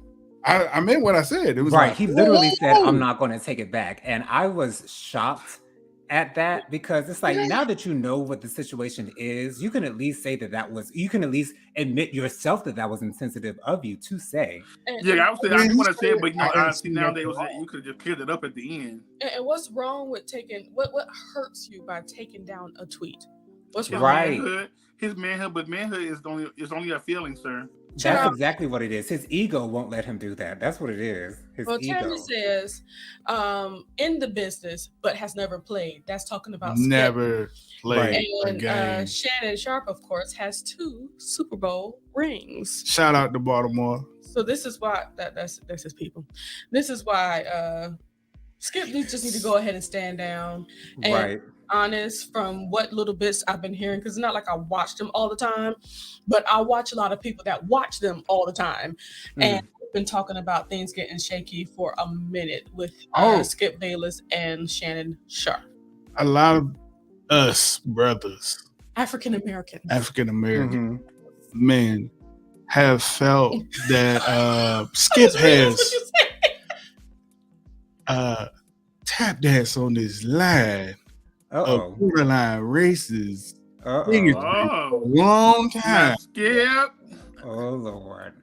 I meant what I said. It was right. He literally said, "I'm not going to take it back," and I was shocked at that because it's like now that you know what the situation is, you can at least say that was. You can at least admit yourself that was insensitive of you to say. Yeah, I was saying I didn't want to say it, but honestly, nowadays you could have just cleared it up at the end. And what's wrong with taking what hurts you by taking down a tweet? What's wrong? Right. His manhood, but manhood is only a feeling, sir. That's exactly what it is. His ego won't let him do that. That's what it is. His ego. Tammy says, in the business, but has never played. That's talking about never played a game. And Shannon Sharp, of course, has 2 Super Bowl rings. Shout out to Baltimore. So this is why that's his people. This is why Skip just need to go ahead and stand down. And right. Honest from what little bits I've been hearing, because it's not like I watch them all the time, but I watch a lot of people that watch them all the time. And we've been talking about things getting shaky for a minute with Skip Bayless and Shannon Sharp. A lot of us brothers, African American men have felt that Skip has tap dance on this line of borderline races. For a long time. Skip. Oh Lord!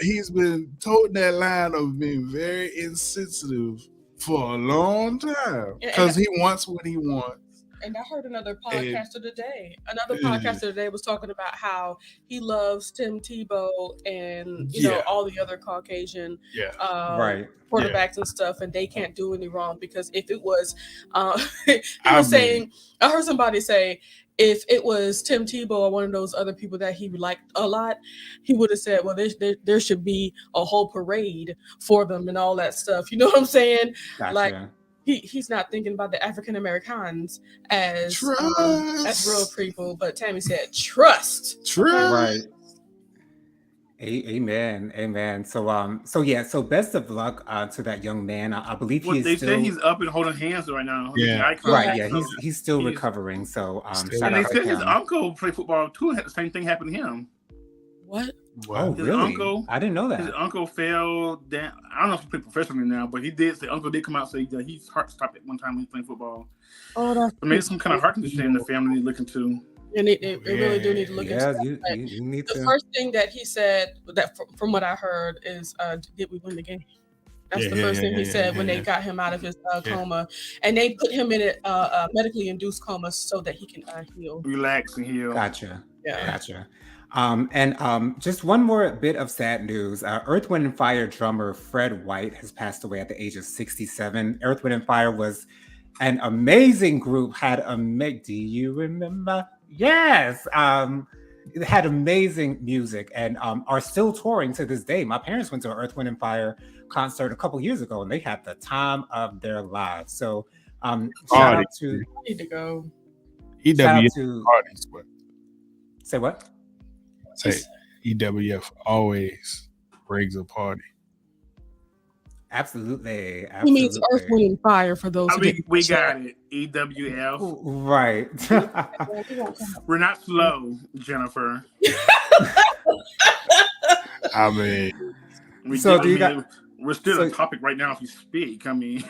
He's been toting that line of being very insensitive for a long time because he wants what he wants. And I heard another podcaster today. Another podcaster today was talking about how he loves Tim Tebow and you know all the other Caucasian quarterbacks and stuff, and they can't do any wrong because if it was, he was saying, I heard somebody say, if it was Tim Tebow or one of those other people that he liked a lot, he would have said, well, there should be a whole parade for them and all that stuff. You know what I'm saying? Gotcha. Like he's not thinking about the African Americans as real people, but Tammy said trust. Right. Amen. So best of luck to that young man. I believe they said he's up and holding hands right now. He's still recovering. So shout and out they said to his him. uncle played football too. The same thing happened to him. What? Oh, his really? Uncle, I didn't know that. His uncle fell down. I don't know if he played professionally now, but he did say uncle did come out and say that his heart stopped at one time when he was playing football. Oh, that's maybe some kind of heart condition in the family looking to. And it really do need to look into that. You need the first thing that he said, that from what I heard, is did we win the game? That's the first thing he said when they got him out of his coma, and they put him in a medically induced coma so that he can heal, relax, and heal. Gotcha. Yeah. Gotcha. And just one more bit of sad news. Earth, Wind & Fire drummer Fred White has passed away at the age of 67. Earth, Wind & Fire was an amazing group. Do you remember? Yes. It had amazing music and are still touring to this day. My parents went to an Earth, Wind & Fire concert a couple years ago, and they had the time of their lives. So shout out to... I need to go. Say what? Say EWF always brings a party. Absolutely. He means Earth, Wind & Fire for those. We got it. EWF. Right. We're not slow, Jennifer. I mean, we're still a topic right now if you speak. I mean,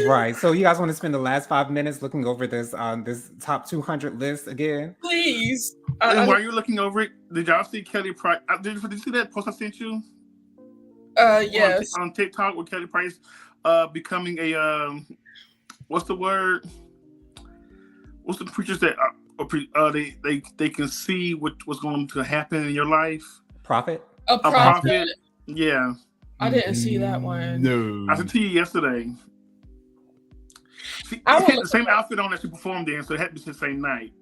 right. So you guys want to spend the last 5 minutes looking over this this top 200 list again? Please. And while you're looking over it, did y'all see Kelly Price? Did you see that post I sent you? Yes. On TikTok with Kelly Price becoming a what's the word? What's the preachers that they can see what's going to happen in your life? Prophet. A prophet. Yeah. I didn't see that one. No. I sent to you yesterday. She had the same outfit on that she performed in, so it had to be the same night.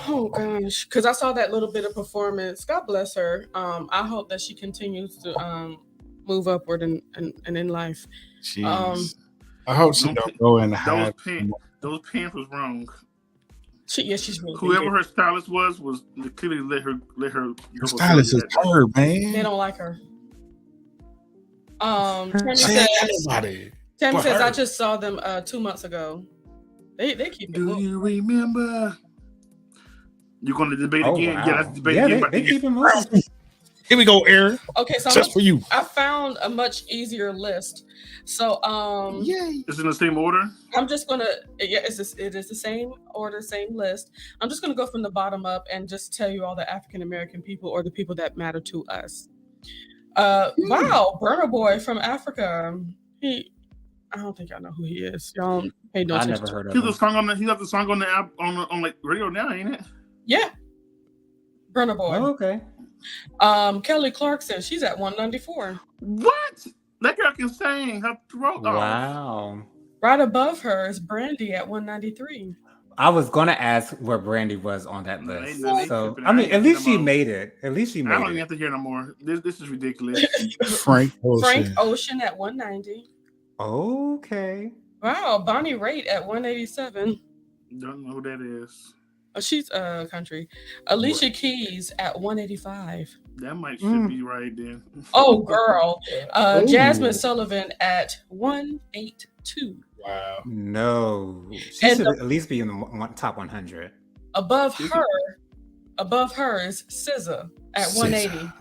Oh gosh, because I saw that little bit of performance. God bless her. I hope that she continues to move upward and in life. Jeez. I hope she don't go in the high. Those pants was wrong. She's really whoever her stylist was clearly let her. Her stylist is her, man. They don't like her. Tammy says, I just saw them 2 months ago. They keep. Do you remember? You're going to debate again? Wow. Yeah, let's debate again. They keep it moving. Here we go, Aaron. Okay, so just for you. I found a much easier list. So yay. It's in the same order? I'm just gonna it is the same order, same list. I'm just gonna go from the bottom up and just tell you all the African American people or the people that matter to us. Wow, Burna Boy from Africa. I don't think y'all know who he is. Y'all pay no attention. I never heard of him. He has the song on the app on like radio now, ain't it? Yeah. Burna Boy. Oh, okay. Kelly Clarkson, she's at 194. What? That girl can sing her throat off. Wow. Right above her is Brandy at 193. I was gonna ask where Brandy was on that list. So I mean, at least she made it. At least she made it. I don't even have to hear no more. This is ridiculous. Frank Ocean at 190. Okay. Wow, Bonnie Raitt at 187. Don't know who that is. Oh, she's country. Alicia Keys at 185. That should be right then. Oh, girl. Jasmine Sullivan at 182. Wow. No. She should at least be in the top 100. Above her is SZA at 180.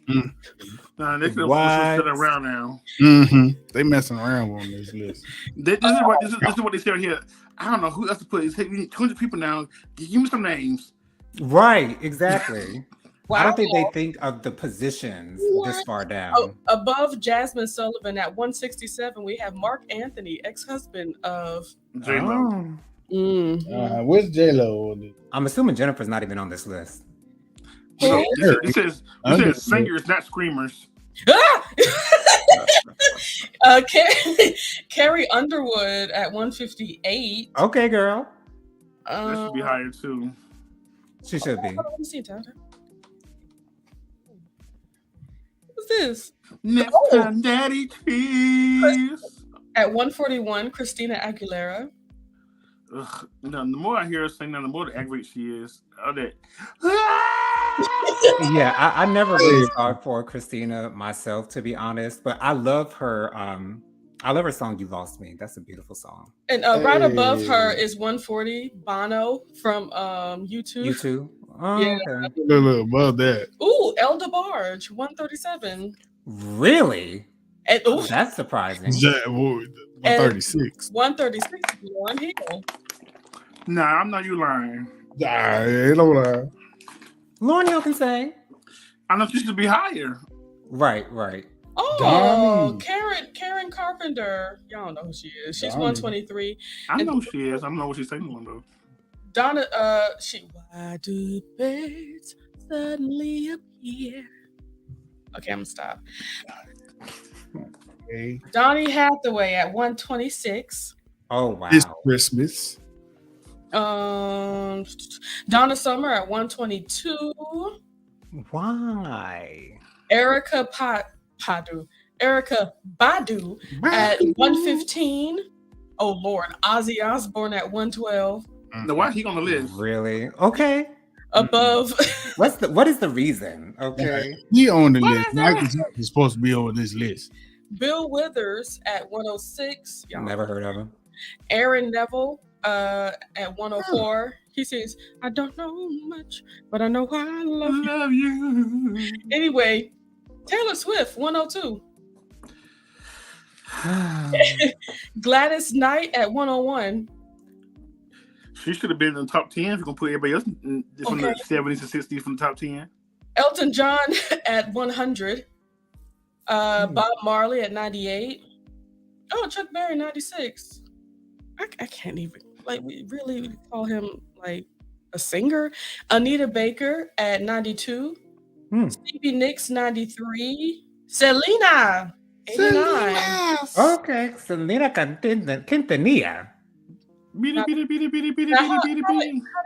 Nah, they could have sit around now. They messing around on this list. This is what they say here. I don't know who else to put. It's 200 people now. Give me some names. Right, exactly. Wow. I don't think they think of the positions this far down. Oh, above Jasmine Sullivan at 167, we have Mark Anthony, ex-husband of J-Lo. Where's J-Lo? I'm assuming Jennifer's not even on this list. So it says singers, not screamers. Carrie Underwood at 158. Okay, girl. That should be higher too. She should be. Let me see, Tyler. What's this? Next time, Daddy, please. At 141, Christina Aguilera. Ugh, the more I hear her sing, the more aggravated she is. Yeah, I never really saw it for Christina myself, to be honest, but I love her. I love her song "You Lost Me." That's a beautiful song. And right above her is 140, Bono from U2. U2. Oh, yeah. Okay. Look above that. Ooh, El DeBarge, 137. Really? And, that's surprising. 136. 136 is Lauryn Hill. Nah, I'm not you lying. Nah, ain't no lie. Lauryn Hill can sing. I know she should be higher. Right. Oh, Karen Carpenter. Y'all don't know who she is. She's 123. I know she is. I don't know what she's singing though. Donna, why do birds suddenly appear? Okay, I'm gonna stop. Okay. Donny Hathaway at 126. Oh wow. It's Christmas. Donna Summer at 122. Why? Erica Badu at 115. Oh Lord, Ozzy Osbourne at 112. Now why he on the list? Really? Okay. Above. What is the reason? Okay. He on the list. Michael Jackson is supposed to be on this list. Bill Withers at 106. Y'all Never heard of him. Aaron Neville at 104. He says, I don't know much, but I know I love you. Anyway, Taylor Swift, 102. Gladys Knight at 101. She should have been in the top 10 if you're going to put everybody else from the 70s and 60s from the top 10. Elton John at 100. Bob Marley at 98. Oh, Chuck Berry, 96. I can't even, we really call him, a singer. Anita Baker at 92. Stevie Nicks, 93. Selena, 89. Okay, Selena Quintanilla. How they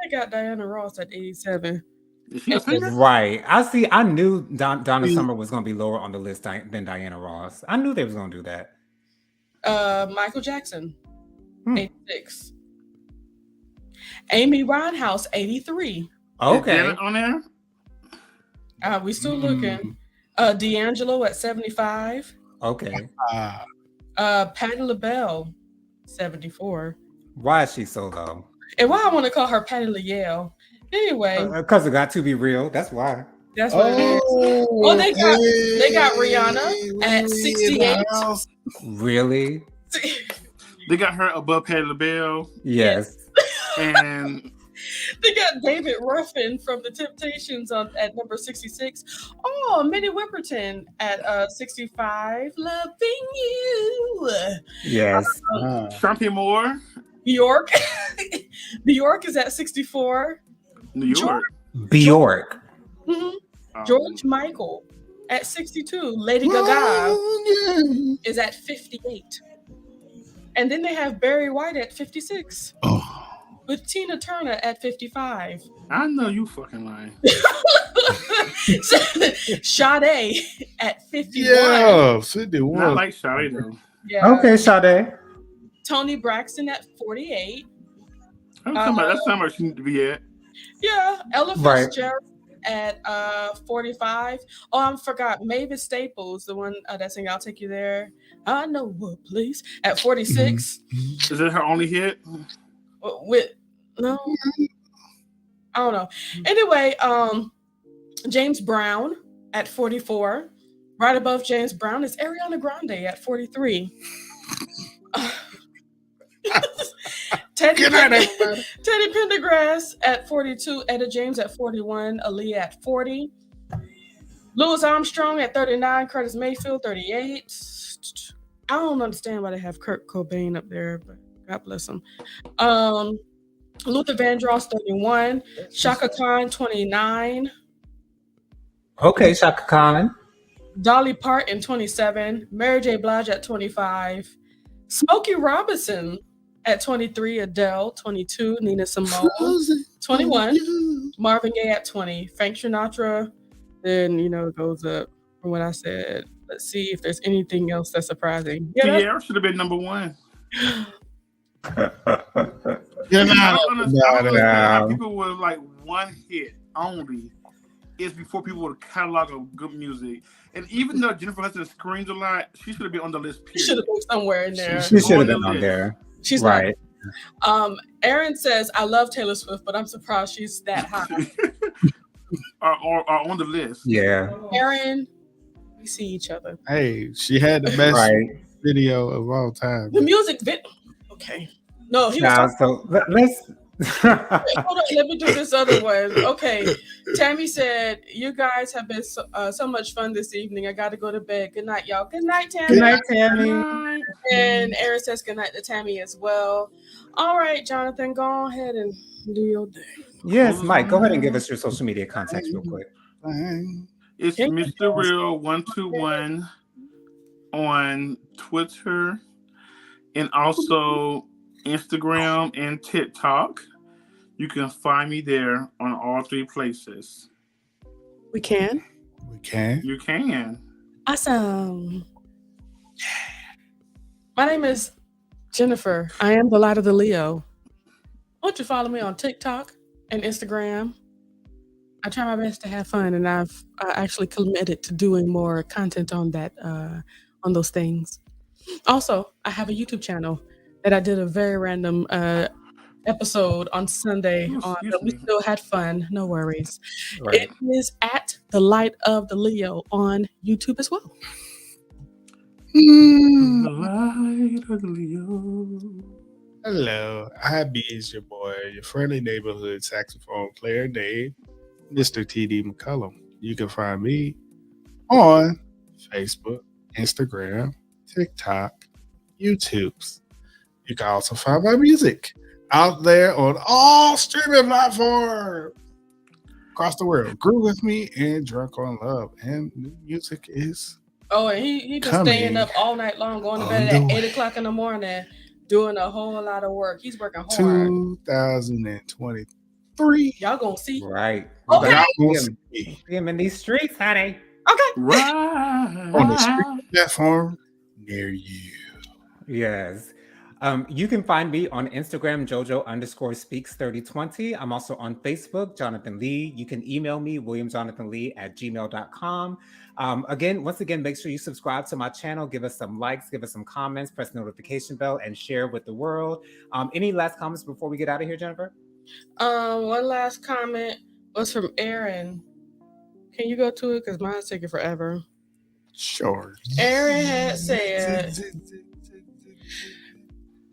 got Diana Ross at 87? Is she a singer? Right. I knew Donna Summer was going to be lower on the list than Diana Ross. I knew they was going to do that. Michael Jackson, 86. Amy Winehouse, 83. Okay. On there? We still looking. D'Angelo at 75. Okay. Patti LaBelle, 74. Why is she so low? And why I want to call her Patti LaYale. Anyway. Because it got to be real. That's why. That's what it is. Oh, they got Rihanna at 68. Really? They got her above Patti LaBelle. Yes. And they got David Ruffin from The Temptations at number 66. Oh, Minnie Whipperton at 65. Loving you. Yes. Shanti Moore. Bjork. Bjork is at 64. New York. Bjork. George Michael at 62. Lady Gaga is at 58. And then they have Barry White at 56. With Tina Turner at 55. I know you fucking lying. Sade at 51. Yeah, 51. I like Sade though. Yeah. Okay, Sade. Tony Braxton at 48. That's how much she need to be at. Yeah. Ella Fitzgerald at 45. Oh, I forgot. Mavis Staples, the one that sang I'll Take You There. I know what place. At 46. Is it her only hit? No. I don't know. Anyway, James Brown at 44. Right above James Brown is Ariana Grande at 43. Teddy Pendergrass at 42. Etta James at 41. Aaliyah at 40. Louis Armstrong at 39. Curtis Mayfield 38. I don't understand why they have Kurt Cobain up there, but God bless him. Luther Vandross 31. Shaka Khan 29. Okay, Shaka Khan. Dolly Parton 27. Mary J. Blige at 25. Smokey Robinson at 23. Adele 22. Nina Simone 21. Marvin Gaye at 20. Frank Sinatra, then it goes up from what I said. Let's see if there's anything else that's surprising. Sierra should have been number one. I don't understand how people were like one hit only. It's before people with a catalog of good music. And even though Jennifer Hudson screams a lot, she should have been on the list. She should have been somewhere in there. She should have been on there. She's right. Aaron says, I love Taylor Swift, but I'm surprised she's that high. are on the list. Yeah. Aaron, we see each other. Hey, she had the best video of all time. The music video. Okay. No, he was so let's hold on, let me do this other one. Okay. Tammy said, you guys have been so much fun this evening. I got to go to bed. Good night, y'all. Good night, Tammy. Good night, Tammy. And Aaron says good night to Tammy as well. All right, Jonathan, go ahead and do your thing. Yes, Mike, go ahead and give us your social media contacts real quick. It's Mr. Real 121 on Twitter and also Instagram and TikTok. You can find me there on all three places. We can? You can. Awesome. My name is Jennifer. I am the light of the Leo. Why don't you follow me on TikTok and Instagram? I try my best to have fun, and I've actually committed to doing more content on that, on those things. Also, I have a YouTube channel that I did a very random episode on Sunday on, but we still had fun. No worries. Right. It is at the Light of the Leo on YouTube as well. The Light of the Leo. Hello, IB is your boy, your friendly neighborhood saxophone player, Dave, Mr. TD McCullum. You can find me on Facebook, Instagram, TikTok, YouTube. You can also find my music out there on all streaming platforms across the world. Grew with me and Drunk on Love, and new music is. Oh, and he just staying up all night long, going to bed at 8 o'clock in the morning, doing a whole lot of work. He's working hard. 2023. Y'all gonna see. Right. Okay. Y'all gonna see him in these streets, honey. Okay. Right. On the street platform near you. Yes. You can find me on Instagram, jojo_speaks3020. I'm also on Facebook, Jonathan Lee. You can email me, williamjonathanlee@gmail.com. Once again, make sure you subscribe to my channel, give us some likes, give us some comments, press the notification bell, and share with the world. Any last comments before we get out of here, Jennifer? One last comment was from Aaron. Can you go to it? Because mine's taking forever. Sure. Aaron had said,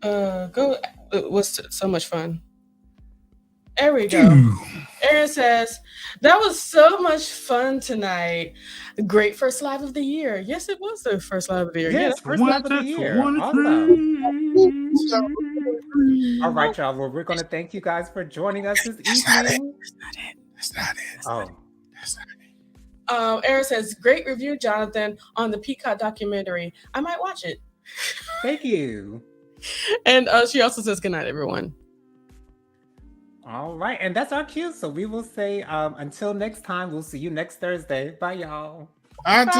it was so much fun. There we go. Aaron says, that was so much fun tonight. Great first live of the year. Yes, it was the first live of the year. Yes, first live of the year. Awesome. All right, y'all. Well, we're going to thank you guys for joining us this evening. That's not it. Oh. That's not it. Aaron says, great review, Jonathan, on the Peacock documentary. I might watch it. Thank you. And she also says, good night, everyone. All right. And that's our cue. So we will say until next time, we'll see you next Thursday. Bye, y'all. Adios.